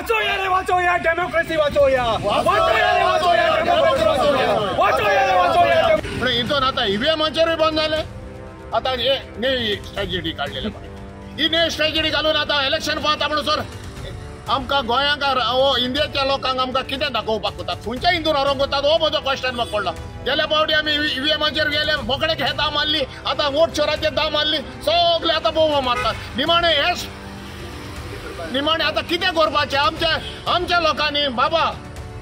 वाचोया रे वाचोया डेमोक्रेसी वाचोया वाचोया रे वाचोया डेमोक्रेसी वाचोया वाचोया रे वाचोया पण हितून आता ईव्हीएमाचेरूय बंद जाले आता नवी स्ट्रॅटेजी काढलेले ही नवी स्ट्रॅटेजी घालून आता इलेक्शन पावता म्हणसर आमकां गोंयांक इंडियेच्या लोकांक आमकां कितें दाखोवपाक कोतात खंयच्या हिंदून हरोवंक कोतात हो म्हजो क्वेश्चन म्हाका पडला गेल्या फावटी आमी ईव्हीएमाचेर गेले बोकडेक हे दाम मारली आतां वोट चोराचेर दाम मारली सगळे आतां बोंब मारतात निमाणे आतां कितें करपाचें आमच्या लोकांनी बाबा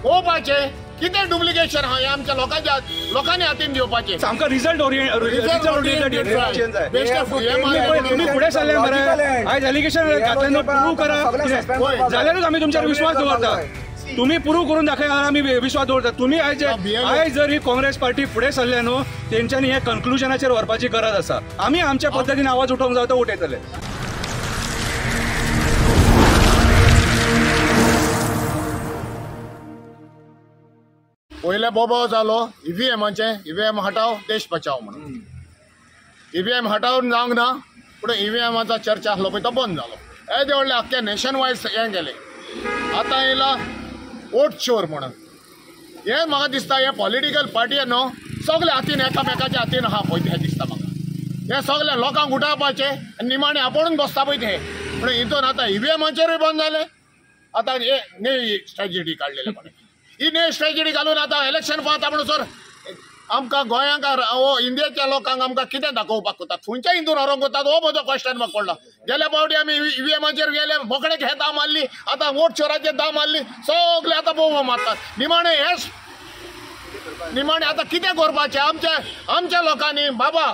पळोवपाचें कितें डुप्लिकेशन आहा हें आमच्या लोकांनी हातीन घेवपाचें आमकां रिजल्ट तुम्ही फुडें सरले मरे आयज एलिगेशन घातलें प्रूव करा जाल्यारूच आमी तुमचेर विश्वास दवरता तुम्ही प्रूव करून दाखयल्यार आमी विश्वास दवरता तुम्ही आयज जर ही काँग्रेस पार्टी फुडें सरले न्हू तेंच्यांनी हे कन्क्लुजनाचेर व्हरपाची गरज आसा आमी आमच्या पद्दतीन आवाज उठोवंक जाय तो उठयतले पयले बोबाव जालो ईव्हीएम हटाव देश बचाव म्हणून ईव्हीएम हटावन जावंक ना पूण ईव्हीएमाचो चर्चा आसलो पळय तो बंद जालो येदे व्हडले आख्खे नेशन वायड हें गेले आतां येयला वोट चोर म्हणून हें म्हाका दिसता हे पॉलिटिकल पार्टी न्हू सगळे हातीन एकामेकाच्या हातीन आहा पळय हें दिसता म्हाका हे सगळे लोकांक उठावपाचे आनी निमाणे आपुणूच बसता पळय ते पूण हितून आतां ईव्हीएमाचेरूय बंद जाले आतां हे नवी स्ट्रॅटेजी काडलेले म्हणून ही नवी स्ट्रॅटेजी घालून आता इलेक्शन पावता म्हणसर आमकां गोंयांक इंडियेच्या लोकांक आमकां कितें दाखोवपाक कोतात खंयच्या हिंदून हरोवंक कोतात हो म्हजो क्वेश्चन म्हाका पडला गेल्या फावटी आमी ईव्हीएमाचेर गेले बोकडेक हे दाम मारली आतां वोट चोराचेर दाम मारली सगळे आतां बोंब मारतात निमाणे आतां कितें करपाचें आमच्या लोकांनी बाबा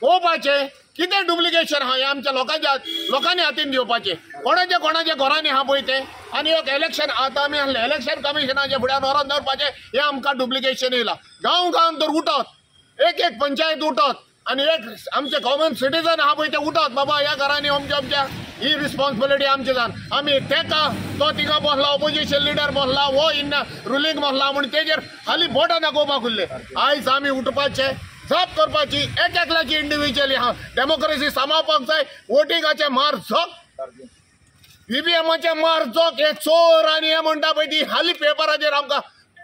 पळोवपाचें कितें डुप्लिकेशन आहा हें आमच्या लोकांनी हातीन घेवपाचें कोणाच्या घरांनी आहा पळय तें आनी एक इलेक्शन आतां आमी आहले इलेक्शन कमिशनाच्या फुड्यान व्हरोन दवरपाचें हें आमकां डुप्लिकेशन येयलां गांव तर उठत एक पंचायत उठत आनी एक आमचे कॉमन सिटीजन आहा पळय ते उठत बाबा ह्या घरांनी अमच्या ही रिस्पॉन्सिबिलिटी आमची जावन आमी तेका तो थिंगा बसला ऑपोजिशन लिडर बसला हो रुलींग बसला म्हूण तेजेर खाली बोटां दाखोवपाक उरले आयज आमी उठपाचें झप करपाची एकल्याची इंडिव्हिज्युअली हा डेमोक्रेसी सांबाळपाक जाय वोटिंगाचे मार झोक ईव्हीएमाचे मार झोक हे चोर आनी हे म्हणटा पळय ती हाली पेपराचेर आमकां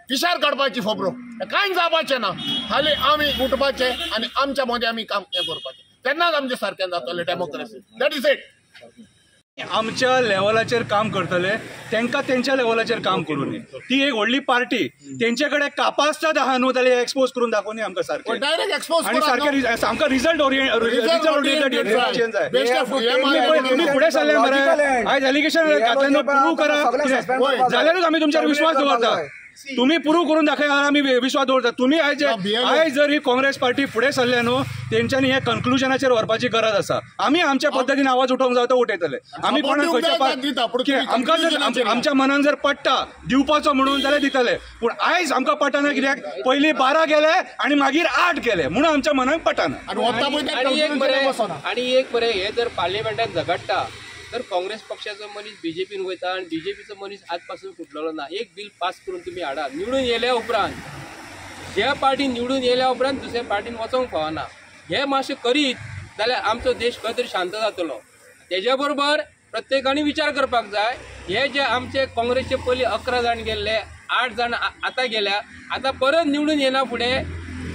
पिशार काडपाची खबरो कांय जावपाचें ना हाली आमी उठपाचें आनी आमच्या मदें आमी काम हें करपाचें तेन्नाच आमचें सारकें जातलें डेमोक्रेसी दॅट इज इट आमच्या लेवलाचेर काम करतले तेंकां तेंच्या लेवलाचेर काम करून ती एक व्हडली पार्टी तेंचे कडेन कापासिटी आहा न्हू जाल्यार एक्सपोज करून दाखोवनी आमकां सारकें डायरेक्ट एक्सपोज आनी सारकें आमकां रिजल्ट ओरिएंटेड जाय तुम्ही फुडें सरले मरे आयज एलिगेशन घातलें प्रूव करा जाल्यारूच आमी तुमचेर विश्वास दवरता तुम्ही प्रूव करून दाखयल्यार आमी विश्वास दवरता तुम्ही आयज जर ही काँग्रेस पार्टी फुडें सरले न्हू तेंच्यांनी हे कन्क्लुजनाचेर व्हरपाची गरज आसा आमी आमच्या पद्दतीन आवाज उठोवंक जाय तो उठयतले आमी कोणाक आमकां जर आमच्या मनान जर पडटा दिवपाचो म्हणून जाल्यार दितले पूण आयज आमकां पटना कित्याक पयलीं 12 गेले आनी मागीर 8 गेले म्हणून आमच्या मनाक पटना आनी एक बरें हे जर पार्लिमेंटान झगडटा तर काँग्रेस पक्षाचो मनीस बीजेपीन वयता आणि बीजेपीचो मनीस आज पासून फुटलेलो ना एक बिल पास करून तुम्ही हाडा निवडून येयल्या उपरांत ज्या पार्टीन निवडून येयल्या उपरांत दुसऱ्या पार्टीन वचोंक फावना हे मातशें करीत जाल्यार आमचो देश खंय तरी शांत जातलो तेज्या बरोबर प्रत्येकानी विचार करपाक जाय हे जे आमचे काँग्रेसचे पयलीं 11 जाण गेल्ले 8 जाण आतां गेल्या आतां परत निवडून येना फुडें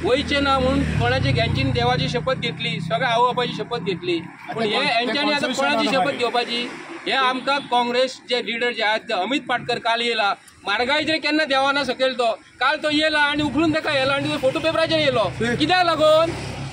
वयचे ना म्हणून कोणाचे घेंच्यानी देवाची शपथ घेतली सगळ्या आवय बापायची शपथ घेतली पूण हे हेंच्यांनी आतां कोणाची शपथ घेवपाची हे आमकां काँग्रेस जे लिडर जे आहेत ते अमित पाटकर काल येयला म्हारगायेचेर केन्ना देवाना सकयल तो काल तो येयला आनी उखलून ताका येयलो आनी फोटो पेपराचेर येयलो कित्याक लागून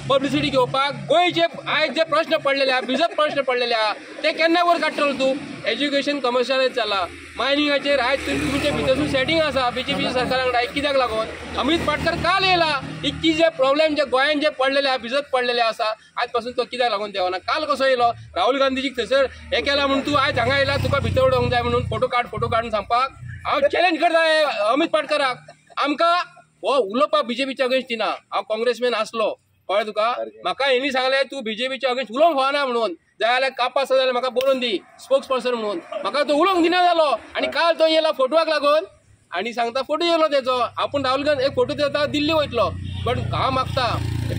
पब्लिसिटी घेवपाक गोंयचे आयज जे प्रश्न पडलेले आहा बिजत प्रश्न पडलेले आहा ते केन्ना वर काडटलो तूं एज्युकेशन कमर्शियलायज जाला मायनिंगाचेर आयज तुमचे भितरसून सेटिंग आसा बीजेपी सरकारा कडेन कित्याक लागून अमित पाटकर काल येयला इतकी जे प्रॉब्लेम जे गोंयान जे पडलेले आहा बिजत पडलेले आसा आयज पासून तो कित्याक लागून देवना काल कसो येयलो राहुल गांधीजीक थंयसर हे केला म्हणून तूं आयज हांगा येयला तुका भितर उडोवंक जाय म्हणून फोटो काडून सांगपाक हांव चॅलेंज करता अमित पाटकराक आमकां हो उलोवपाक बीजेपीच्या अगेन्स्ट दिना हांव काँग्रेसमॅन आसलो कळ्ळें तुका म्हाका हेणी सांगलें तूं बीजेपीच्या अगेन्स्ट उलोवंक फावना म्हणून जाल्यार कापास जाल्यार म्हाका बरोवन दी स्पोक्स पर्सन म्हणून म्हाका तो उलोवंक दिना जालो आनी काल तो येयला फोटवाक लागून आनी सांगता फोटो येयलो तेजो आपूण राहुल गांधी एक फोटो देता दिल्ली वयतलो बट हांव मागता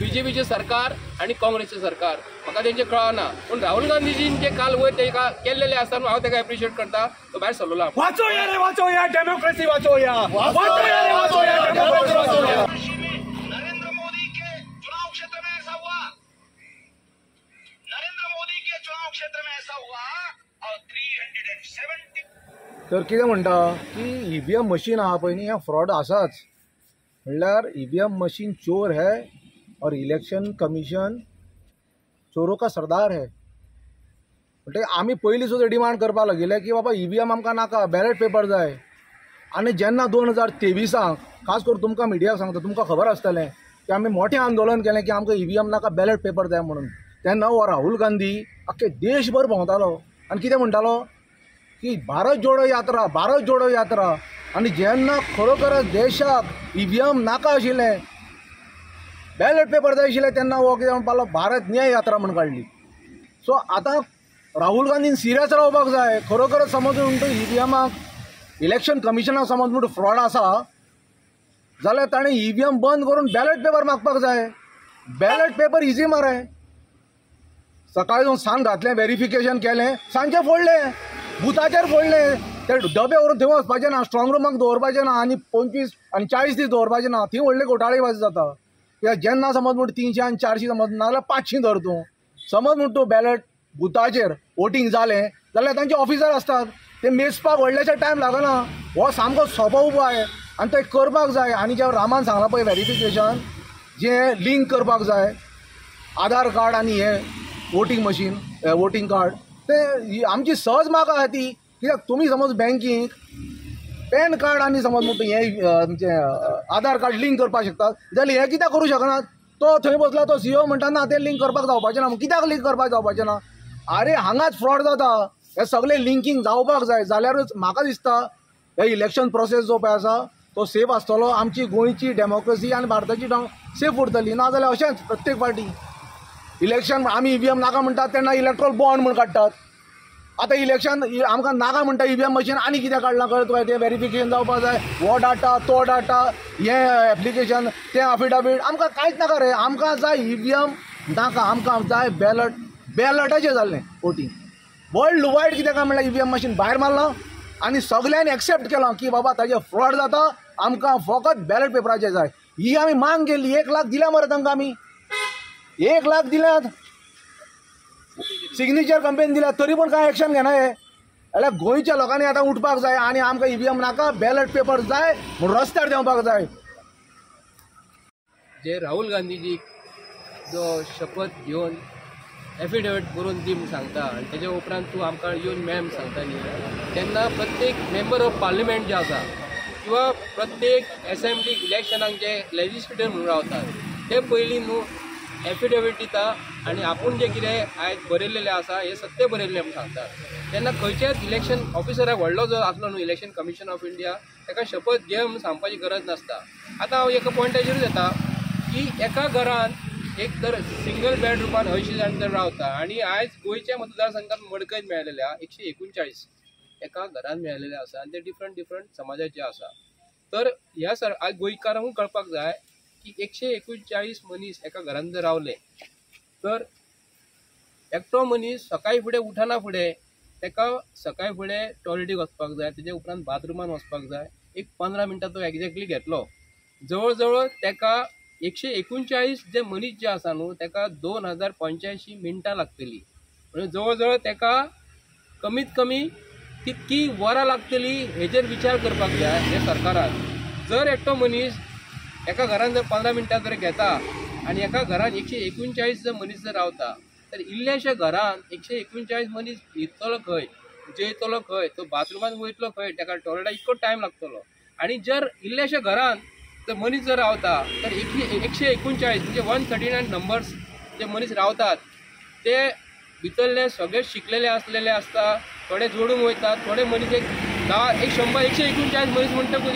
बीजेपीचे सरकार आणि काँग्रेसचें सरकार म्हाका तेंचें कळना. पूण राहुल गांधीजीन जे काल वयर तेका केल्लेले आसता हांव तेका एप्रिशिएट करता. तो भायर सरलो. वाचोया रे वाचोया डेमोक्रेसी वाचोया वाचोया रे वाचोया डेमोक्रेसी वाचोया. नरेंद्र मोदी के चुनाव क्षेत्र में ऐसा हुआ, नरेंद्र मोदी के चुनाव क्षेत्र में ऐसा हुआ और 370. तर कितें म्हणटा की ईव्हीएम मशीन आहा पळय न्ही हें फ्रॉड आसाच. म्हणल्यार ईव्हीएम मशीन चोर है और इलेक्शन कमिशन चोरों का सरदार है. म्हणजे आमी पयलीं सुद्दां डिमांड करपाक लागिल्ले की बाबा ईव्हीएम आमकां नाका, बॅलेट पेपर जाय. आनी जेन्ना 2023 खास करून तुमकां मिडियाक सांगता, तुमकां खबर आसतलें की आमी मोठें आंदोलन केलें की आमकां ईव्हीएम नाका, बॅलेट पेपर जाय म्हणून. तेन्ना हो राहुल गांधी आख्खे देशभर भोंवतालो आनी कितें म्हणटालो की भारत जोडो यात्रा, भारत जोडो यात्रा. आनी जेन्ना खरोखरच देशाक ईव्हीएम नाका आशिल्लें, बॅलेट पेपर जाय आशिल्ले, तेन्ना हो कितें म्हणपालो भारत न्याय यात्रा म्हणून काडली. सो आतां राहुल गांधीन सिरियस रावपाक जाय. खरोखरच समज म्हणटा ईव्हीएमाक इलेक्शन कमिशनाक समज म्हणटा फ्रॉड आसा जाल्यार ताणें ईव्हीएम बंद करून बॅलेट पेपर मागपाक जाय. बॅलेट पेपर इजी मरे. सकाळी जावन सांग घातलें, व्हेरिफिकेशन केलें, सांजचें फोडलें, बुथाचेर फोडलें. ते डबे व्हरून थंय वचपाचें ना, स्ट्रॉंग रूमाक दवरपाचें ना आनी 25 आनी 40 दीस दवरपाचें ना. थंय व्हडली घोटाळेबाजी जाता. कित्याक जेन्ना समज म्हणटा 300 आनी 400 समज नाजाल्यार 500 धर तूं. समज म्हणटा तूं बॅलेट बुथाचेर वोटींग जालें जाल्यार तांचे ऑफिसर आसतात, ते मेजपाक व्हडलेशे टायम लागना. हो सामको सोंपो उपाय आनी ते करपाक जाय. आनी जे रामान सांगलां पळय व्हेरिफिकेशन, जें लिंक करपाक जाय आधार कार्ड आनी हें वोटींग मशीन, वोटींग कार्ड, ते आमची सहज माग आहा ती. कित्याक तुमी समज बँकींक पॅन कार्ड आनी समज म्हणटा हें आधार कार्ड लिंक करपाक शकतात जाल्यार हें कित्याक करूं शकनात. तो थंय बसला, तो सीओ म्हणटा ना तें लिंक करपाक जावपाचें ना. कित्याक लिंक करपाक जावपाचें ना? अरे हांगाच फ्रॉड जाता. हे सगळें लिंकींग जावपाक जाय जाल्यारूच म्हाका दिसता हे इलेक्शन प्रोसेस जो पळय आसा तो सेफ आसतलो. आमची गोंयची डेमोक्रेसी आनी भारताची सेफ उरतली. नाजाल्यार अशेंच प्रत्येक फावटी इलेक्शन आमी ईव्हीएम नाका म्हणटात तेन्ना इलेक्ट्रॉल बॉन्ड म्हूण काडटात. आतां इलेक्शन आमकां नाका म्हणटा ईव्हीएम मशीन आनी कित्याक काडलां कळत काय? तें व्हेरिफिकेशन जावपाक जाय, हो डाटा तो डाटा, हें एप्लिकेशन, तें अफिडावीट, आमकां कांयच नाका रे. आमकां जाय ईव्हीएम नाका, आमकां जाय बॅलट. बॅलटाचें जाल्लें वोटींग. वर्ल्ड वायड कित्याक म्हणल्यार ईव्हीएम मशीन भायर मारलां आनी सगळ्यांनी एक्सेप्ट केलां की बाबा ताजें फ्रॉड जाता, आमकां फकत बॅलट पेपराचें जाय. ही आमी मांग केल्ली. 1 लाख दिल्या मरे तांकां आमी. 1 लाख दिल्यात, सिग्नेचर कंपेन दिल्या, तरी पण कांय एक्शन घेना हे. जाल्यार गोंयच्या लोकांनी आतां उठपाक जाय आनी आमकां ईव्हीएम नाका, बॅलट पेपर जाय म्हूण रस्त्यार देंवपाक जाय. जे राहुल गांधीजी जो शपथ घेवन एफिडेविट करून दी म्हूण सांगता आनी तेज्या उपरांत तूं आमकां येवन मेळ म्हूण सांगता न्ही, तेन्ना प्रत्येक मेंबर ऑफ पार्लिमेंट जे आसा किंवा प्रत्येक असेंब्ली इलेक्शनाक जे लेजिस्लेटर म्हणून रावतात ते पयलीं न्हू एफिडेविट दिता आनी आपूण जें कितें आयज बरयल्लेलें आसा हें सत्य बरयल्लें म्हूण सांगतात. तेन्ना खंयच्याच इलेक्शन ऑफिसराक व्हडलो जो आसलो न्हू इलेक्शन कमिशन ऑफ इंडिया ताका शपथ घे म्हूण सांगपाची गरज नासता. आतां हांव एका पॉयंटाचेरूच येता की एका घरान एक तर सिंगल बेडरूमान 80 जाण जर रावता आनी आयज गोंयच्या मतदारसंघात मडकयत मेळलेल्या 139 एका घरान मेळलेले आसा आनी ते डिफरंट समाजाचे आसा. तर ह्या आयज गोंयकारांक कळपाक जाय की 139 मनीस एका घरान जर रावले तर एकटो मनीस सकाळी फुडें उठना फुडें ताका सकाळी फुडें टॉयलेटीक वचपाक जाय, तेजे उपरांत बाथरुमान वचपाक जाय. एक 15 मिनटां तो एक्झॅक्टली घेतलो. जवळ जवळ ताका 139 जे मनीस जे आसा न्हू ताका 2085 मिनटां लागतली. म्हणजे जवळ जवळ ताका कमीत कमी कितकी वरां लागतली हेजेर विचार करपाक जाय हे सरकारान. जर एकटो मनीस एका घरान जर 15 मिनटां जर घेता आनी एका घरान 139 जर मनीस जर रावता तर इल्लेशे घरान 139 मनीस न्हिदतलो खंय, जेयतलो खंय, तो बाथरुमान वयतलो खंय, ताका टॉयलेटाक इतको टायम लागतलो. आनी जर इल्लेशे घरान जर मनीस जर रावता तर 139 म्हणजे 139 नंबर्स जे मनीस रावतात ते भितरले सगळे शिकलेले आसलेले आसता, थोडे जोडूंक वयतात, थोडे मनीस एक 139 मनीस म्हणटकूच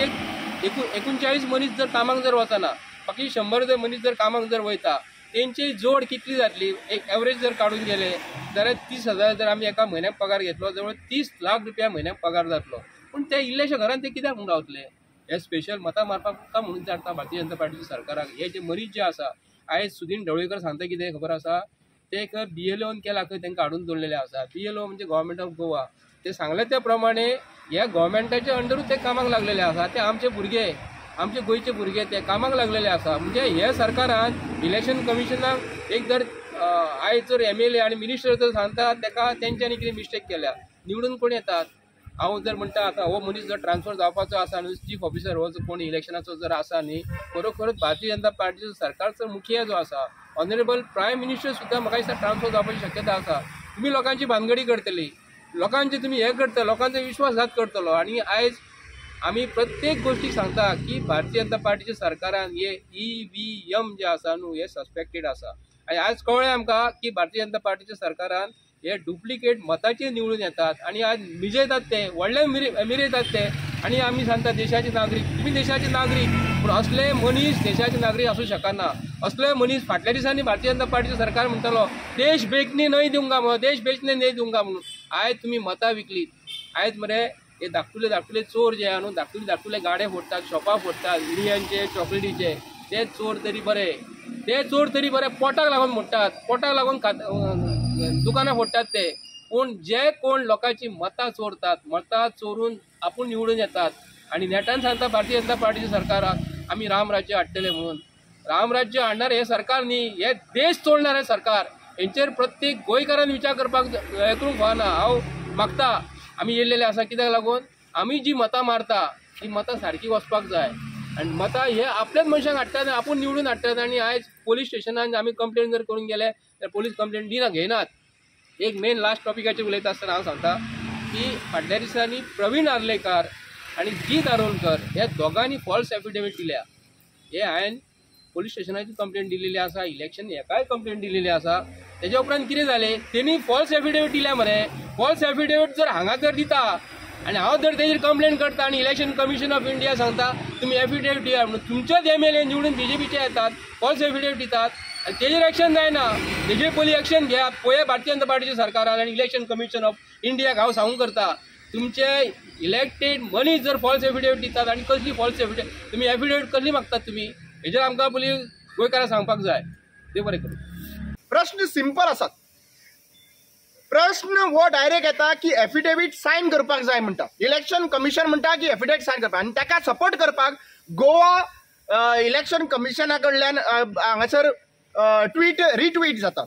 एक 39 मनीस जर कामाक जर वचना, बाकी 100 जर मनीस जर कामाक जर वयता तेंची जोड कितली जातली? एक एवरेज जर काडून गेले जाल्यार 30,000 जर आमी एका म्हयन्याक पगार घेतलो जवळ 30 लाख रुपया म्हयन्याक पगार जातलो. पूण ते इल्लेशे घरान ते कित्याक म्हणून रावतले? हे स्पेशल मतां मारपाक म्हणून जाता भारतीय जनता पार्टीच्या सरकाराक. हे जे मनीस जे आसा आयज सुदीन ढवळीकर सांगता कितें खबर आसा, ते एक BLOन केला खंय तांकां हाडून दवरलेले आसा. BLO म्हणजे गव्हर्मेंट ऑफ गोवा. ते सांगले त्या प्रमाणे ह्या गव्हर्मेंटाच्या अंडरूच ते कामाक लागलेले आसा. ते आमचे भुरगे, आमचे गोंयचे भुरगे ते कामाक लागलेले आसा. म्हणजे हे सरकारान इलेक्शन कमिशनाक एक जर आयज जर MLA आनी मिनिस्टर जर सांगता ताका तेंच्यांनी कितें मिस्टेक केल्या, निवडून कोण येतात. हांव जर म्हणटा आतां हो मनीस जर ट्रान्सफर जावपाचो आसा न्हू, चीफ ऑफिसर हो कोण इलेक्शनाचो जर आसा न्ही, खरोखरच भारतीय जनता पार्टीचो सरकारचो मुखिया जो आसा, ऑनरेबल प्रायम मिनिस्टर सुद्दां म्हाका दिसता ट्रान्सफर जावपाची शक्यता आसा. तुमी लोकांची भानगडी करतली, लोकांचे तुमी हे करता, लोकांचो विश्वासघात करतलो. आणि आयज आमी प्रत्येक गोष्टीक सांगता की भारतीय जनता पार्टीच्या सरकारान हे EVM जे आसा न्हू हे सस्पेक्टेड आसा. आणि आज कळ्ळें आमकां की भारतीय जनता पार्टीच्या सरकारान हे डुप्लिकेट मताचेर निवडून येतात आणि आज मिजयतात ते, व्हडले मिरयतात ते. आणि आमी सांगता देशाचे नागरीक, तुम्ही देशाचे नागरीक, पूण असले मनीस देशाचे नागरीक असू शकना. असले मनीस फाटल्या दिसांनी भारतीय जनता पार्टीचं सरकार म्हणटालो देश बेचणे नहीं दूंगा म्हणून, देश बेचणे नहीं दूंगा म्हणून. आयज तुम्ही मतां विकलीत. आयज मरे हे धाकटुले चोर जे आहा न्हू, धाकटुले गाडे फोडटात, शॉपां फोडटात, विडयांचे, चॉकलेटीचे, ते चोर तरी बरे, ते चोर तरी बरे पोटाक लागून मोडटात, पोटाक लागून दुकानां फोडटात ते. पूण जे कोण लोकांची मतां चोरतात, मतां चोरून आपूण निवडून येतात आणि नेटान सांगता भारतीय जनता पार्टीच्या सरकाराक आमी रामराज्य हाडटले म्हणून. रामराज्य हाडणारे हे सरकार न्ही, हे देश चोरणारे सरकार. हेंचेर प्रत्येक गोंयकारान विचार करपाक हे करूंक फावना. हांव मागता आमी येयलेले आसा कित्याक लागून, आमी जी मतां मारता ती मतां सारकी वचपाक जाय. आणि मतां हे आपल्याच मनशांक हाडटात, आपूण निवडून हाडटात. आणि आयज पोलीस स्टेशनान आमी कंप्लेन जर करून गेले तर पोलीस कंप्लेन घेयनात. एक मेन लास्ट टॉपिकाचेर उलयता आसतना हांव सांगता की फाटल्या दिसांनी प्रवीण आर्लेकर आणि जीत आरोलकर ह्या दोगांनी फॉल्स एफिडेविट दिल्या. हे हांवें पोलीस स्टेशनाची कंप्लेन दिलेली आसा, इलेक्शन हेकाय कंप्लेन दिलेली आसा. तेज्या उपरांत कितें जालें, तेणी फॉल्स एफिडेविट दिल्या मरे. फॉल्स एफिडेविट जर हांगा जर दिता आणि हांव जर तेजेर कंप्लेन करता आणि इलेक्शन कमिशन ऑफ इंडिया सांगता तुम्ही एफिडेविट दिया म्हणून, तुमचेच MLA निवडून BJPचे येतात, फॉल्स एफिडेविट दितात आणि तेजेर एक्शन जायना. तेजेर पयलीं एक्शन घ्या. पळया भारतीय जनता पार्टीच्या सरकारान आणि इलेक्शन कमिशन ऑफ इंडियाक हांव सांगूंक करता, तुमचे इलेक्टेड मनीस जर फॉल्स एफिडेविट दितात आणि कसली फॉल्स एफिडेविट, तुम्ही एफिडेविट कसली मागतात तुम्ही, हेजेर आमकां पयलीं गोंयकारांक सांगपाक जाय. देव बरें करूं. प्रश्न सिंपल आसात. प्रश्न हो डायरेक्ट येता की एफिडेविट सायन करपाक जाय म्हणटा. इलेक्शन कमिशन म्हणटा की एफिडेविट सायन करपाक, आणि ताका सपोर्ट करपाक गोवा इलेक्शन कमिशना कडल्यान हांगासर रिट्वीट जाता.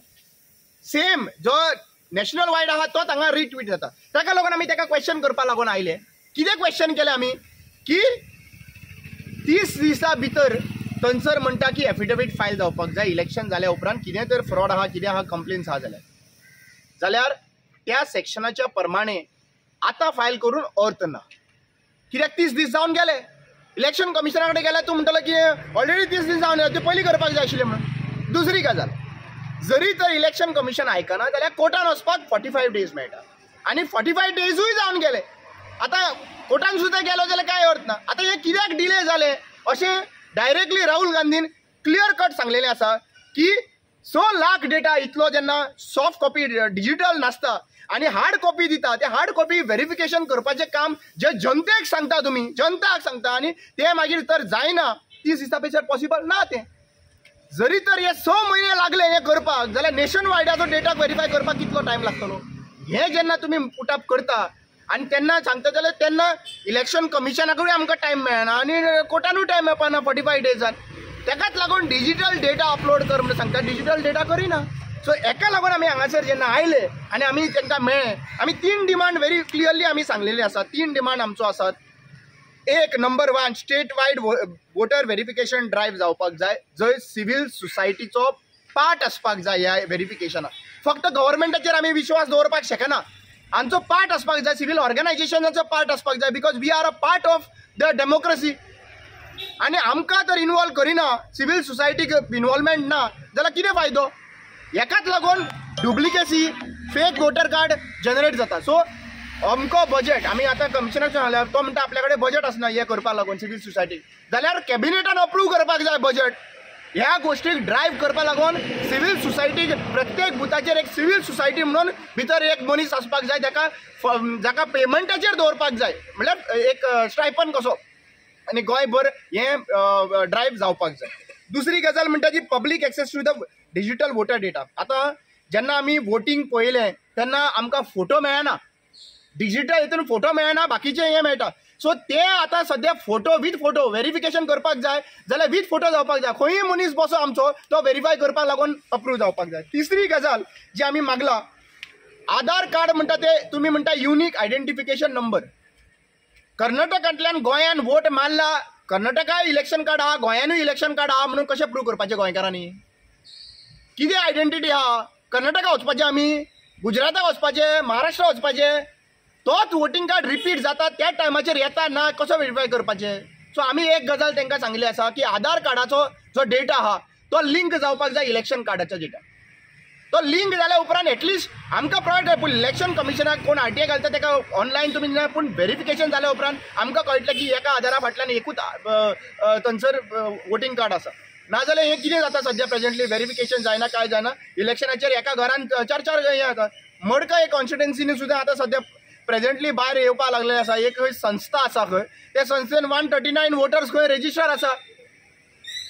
सेम जो नॅशनल वायड आहा तो हांगा रिट्वीट जाता. ताका लागून आमी ताका क्वेश्चन करपा लागून आयले. कितें क्वेश्चन केलें आमी की 30 दिसां भितर थंयसर म्हणटा की एफिडेविट फायल जावपाक जाय इलेक्शन जाल्या उपरांत. कितें तर फ्रॉड आहा, कितें आहा, कंप्लेन्स आहा जाल्यार त्या सेक्शनाच्या प्रमाणे आतां फायल करून अर्थ ना. कित्याक 30 दीस जावन गेले, इलेक्शन कमिशना कडेन गेल्यार तूं म्हणटलो की ऑलरेडी 30 दीस जावन गेले, ते पयलीं करपाक जाय आशिल्लें म्हणून. दुसरी गजाल, जरी तर इलेक्शन कमिशन आयकना जाल्यार कोर्टान वचपाक 45 डेज मेळटा आनी 45 डेजूय जावन गेले. आतां कोर्टान सुद्दां गेलो जाल्यार काय अर्थ ना. आतां हे कित्याक डिले जाले अशें directly Rahul Gandhian clear cut सांगलेलें आसा की 100 लाख डेटा इतलो जेन्ना सॉफ्ट कॉपी डिजिटल नासता आणि हार्ड कॉपी दिता, ते हार्ड कॉपी व्हेरिफिकेशन करपाचें काम जे जनतेक सांगता, तुम्ही जनताक सांगता आणि ते मागीर तर जायना, 30 दिसां भितर पॉसिबल ना. ते जरी तर हे 6 म्हयने लागले हे करपाक जाल्यार नेशन वायडाचो डेटा व्हेरीफाय करपाक कितलो टायम लागतलो. हे जेन्ना तुम्ही पुटअप करता आणि त्यांना सांगता जाल्यार तेन्ना इलेक्शन कमिशनाकूय आमकां टायम मेळना आणि कोर्टानूय टायम मेळपाना 45 डेजान. तेकाच लागून डिजिटल डेटा अपलोड कर म्हणून सांगता, डिजिटल डेटा करिना. सो हेका लागून आमी हांगासर जेन्ना आयले आनी आमी तांकां मेळ्ळे, आमी 3 डिमांड व्हेरी क्लियरली आमी सांगलेली आसा. 3 डिमांड आमचो आसात. एक number 1 state wide voter verification drive जावपाक जाय, जंय सिव्हिल सोसायटीचो पार्ट आसपाक जाय ह्या व्हेरिफिकेशनाक. फक्त गव्हर्मेंटाचेर आमी विश्वास दवरपाक शकना, आमचो पार्ट आसपाक जाय, सिव्हिल ऑर्गनायझेशनाचो पार्ट आसपाक जाय, because we are a part of the democracy. आणि आमकां तर इन्वॉल्व करिना, सिव्हिल सोसायटीक इन्वॉल्वमेंट ना जाल्यार कितें फायदो. हेकाच लागून duplicacy, fake voter card generate जाता. सो अमको बजेट आमी आतां कमिशनर सांगल्यार तो म्हणटा आपल्या कडेन बजेट आसना हे करपा लागून सिव्हिल सोसायटीक, जाल्यार कॅबिनेटान अप्रूव्ह करपाक जाय बजेट. ह्या गोष्टीक ड्रायव्ह करपा लागून सिव्हिल सोसायटीक प्रत्येक बुथाचेर एक सिव्हिल सोसायटी म्हणून भितर एक मनीस आसपाक जाय, जाका पेमेंटाचेर दवरपाक जाय, म्हणल्यार एक स्टायपन कसो. आणि गोंयभर हे ड्रायव्ह जावपाक जाय. दुसरी गजाल म्हणटा ती public access to the digital voter data. आता जेन्ना आमी वोटींग पळयलें तेन्ना आमकां फोटो मेळना, डिजिटल हितून फोटो मेळना, बाकीचे हे मेळटा. सो ते आतां सध्या फोटो वीथ फोटो व्हेरिफिकेशन करपाक जाय जाल्यार वीथ फोटो जावपाक जाय. खंयूय मनीस बसो आमचो तो व्हेरीफाय करपाक लागून अप्रूव जावपाक जाय. तिसरी गजाल जी आमी मागला, आधार कार्ड म्हणटा ते तुमी म्हणटा युनिक आयडेंटिफिकेशन नंबर. कर्नाटकांतल्यान गोंयान वोट मारला, कर्नाटकाय इलेक्शन कार्ड आहा, गोंयानूय इलेक्शन कार्ड आहा म्हणून कशें प्रूव करपाचें गोंयकारांनी? कितें आयडेंटिटी आहा? कर्नाटका वचपाचें आमी, गुजराताक वचपाचें, महाराष्ट्रा वचपाचें, तोच वोटींग कार्ड रिपीट जाता त्या टायमाचेर येता ना कसो व्हेरीफाय करपाचें? सो आमी एक गजाल तांकां सांगली आसा की आधार कार्डाचो जो डेटा आहा तो लिंक जावपाक जाय इलेक्शन कार्डाच्या डेटा. तो लिंक जाल्या उपरांत एटलिस्ट आमकां प्रोवायड पूण इलेक्शन कमिशनाक कोण आरटीआय घालता तेका ऑनलायन तुमी ना, पूण व्हेरिफिकेशन जाल्या उपरांत आमकां कळटलें की एका आधारा फाटल्यान एकूच थंयसर वोटींग कार्ड आसा. नाजाल्यार हें कितें जाता सध्या प्रेझेंटली व्हेरिफिकेशन जायना, काय जायना. इलेक्शनाचेर एका घरान चार हे जाता. मडकय कॉन्स्टिट्युएन्सीनी सुद्दां आतां सध्या प्रेझेंटली भायर येवपाक लागले आसा. एक खंय संस्था आसा, खंय त्या संस्थेन 139 वोटर्स खंय रेजिस्टर आसा.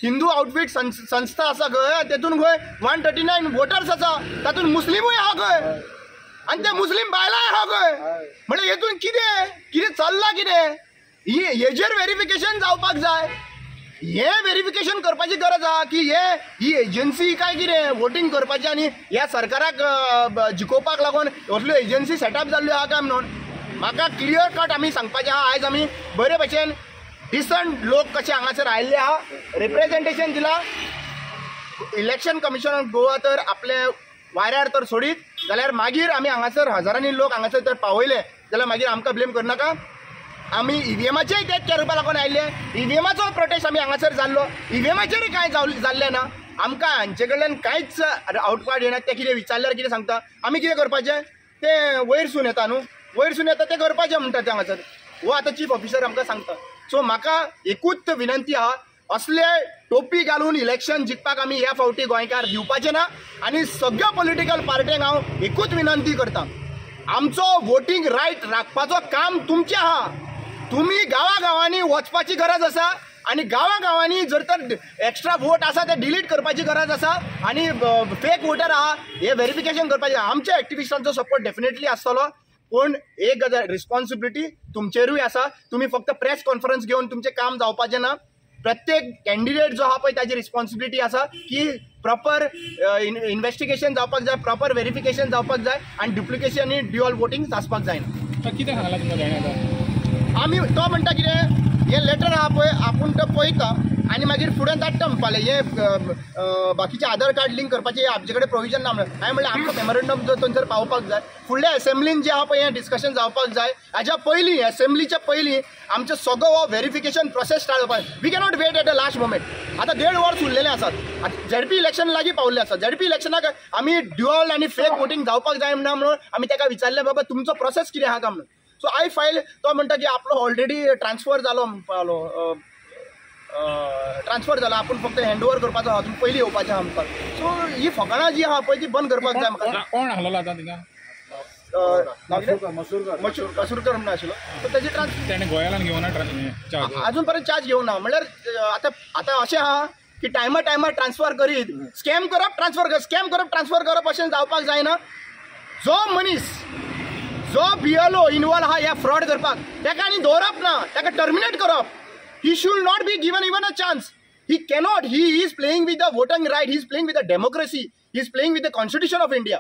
हिंदू आउटफिट संस्था आसा खंय, तेतून खंय 139 वोटर्स आसा, तातूंत मुस्लिमूय आहा खंय, आनी ते मुस्लिम बायलांय आहा खंय. म्हणजे हेतून कितें चल्लां कितें? हेजेर व्हेरिफिकेशन जावपाक जाय. हे व्हेरिफिकेशन करपाची गरज आहा की ही एजन्सी काय कितें वोटींग करपाची आनी ह्या सरकाराक जिखोवपाक लागून असल्यो एजन्सी सेटअप जाल्ल्यो आहा काय म्हणून? म्हाका क्लियर कट आमी सांगपाचें आहा. आयज आमी बरे भशेन डिसंट लोक कशे हांगासर आयिल्ले आहा, रिप्रेझेंटेशन दिलां. इलेक्शन कमिशन ऑफ गोवा तर आपले वाऱ्यार तर सोडीत, जाल्यार मागीर आमी हांगासर हजारांनी लोक हांगासर तर पावयले जाल्यार मागीर आमकां ब्लेम करनाका. आमी ईव्हीएमाचेय तेच करपा लागून आयिल्ले. ईव्हीएमाचो प्रोटेस्ट आमी हांगासर जाल्लो, ईव्हीएमाचेरय कांय जाल्लें ना. आमकां हांचे कडल्यान कांयच आउटपाट येना. ते कितें विचारल्यार कितें सांगता, आमी कितें करपाचें ते वयरसून येता न्हू, वयरसून येता ते करपाचें म्हणटा ते हांगासर. हो आतां चीफ ऑफिसर आमकां सांगता. सो म्हाका एकूच विनंती आहा, असले टोपी घालून इलेक्शन जिखपाक आमी ह्या फावटी गोंयकार दिवपाचे ना. आनी सगळ्या पॉलिटिकल पार्ट्यांक हांव एकूच विनंती करता, आमचो वोटींग रायट राखपाचो काम तुमचें आहा. तुम्ही गांवागांवांनी वचपाची गरज आसा आणि गांवागांवांनी जर तर एक्स्ट्रा वोट आसा ते डिलीट करपाची गरज आसा आणि फेक वोटर आहा हे व्हेरिफिकेशन करपाचें. आमच्या एक्टिविस्टांचो सपोर्ट डेफिनेटली आसतलो, पूण एक गजाल रिस्पॉन्सिबिलिटी तुमचेरूय आसा. तुम्ही फक्त प्रेस कॉन्फरन्स घेवन तुमचें काम जावपाचें ना. प्रत्येक कॅन्डिडेट जो आहा पळय ताची रिस्पॉन्सिबिलिटी आसा की प्रॉपर इन्व्हेस्टिगेशन जावपाक जाय, प्रॉपर व्हेरिफिकेशन जावपाक जाय आणि डुप्लिकेशन आनी ड्युअल वोटींग आसपाक जायना. कितें सांगला तुमकां जाणा? आमी तो म्हणटा कितें हे लेटर आहा पळय आपूण तो पळयता आनी मागीर फुडें धाडटा म्हणपाले. हे बाकीचे आधार कार्ड लिंक करपाचे आमचे कडेन प्रोविजन ना म्हणून. हांवें म्हणलें आमकां मेमोरंडम जो थंयसर पावपाक जाय. फुडल्या असेंब्लीन जे आहा पळय हें डिस्कशन जावपाक जाय. हाज्या पयलीं असेंब्लीच्या पयलीं आमचो सगळो हो व्हेरिफिकेशन प्रोसेस स्टार्ट जावपाक. We cannot wait at the last moment. आतां 1.5 वर्स उरलेले आसात. झेडपी इलेक्शन लागीं पावल्ले आसात. झेडपी इलेक्शनाक आमी ड्युअल आनी फेक वोटींग जावपाक जाय म्हणून आमी ताका विचारलें बाबा तुमचो प्रोसेस कितें आहा काय म्हणून. सो आय फायल तो म्हणटा की आपलो ऑलरेडी ट्रान्सफर जालो ट्रान्सफर जाला, आपूण फक्त हँड ओव्हर करपाचो आहा, तुम्ही पयलीं येवपाचें आहा म्हणपाक. सो ही फकाणां जी आहा पळय ती बंद करपाक जाय. म्हाका कोण आहलो आतां थिंगा? मसूरकर म्हणून आशिल्लो. सो तेजी ताणें गोंयान घेवना अजून पर्यंत चार्ज घेवं ना. म्हणल्यार आतां अशें आहा की टायमा ट्रान्सफर करीत स्कॅम करप ट्रान्सफर करप अशें जावपाक जायना. जो मनीस जो BLO इन्वॉल्व आहा ह्या फ्रॉड करपाक ताका आनी दवरप ना, ताका टर्मिनेट करप. He should not be given even a chance. He cannot. He is playing with the voting right. He is playing with the democracy. He is playing with the Constitution of India.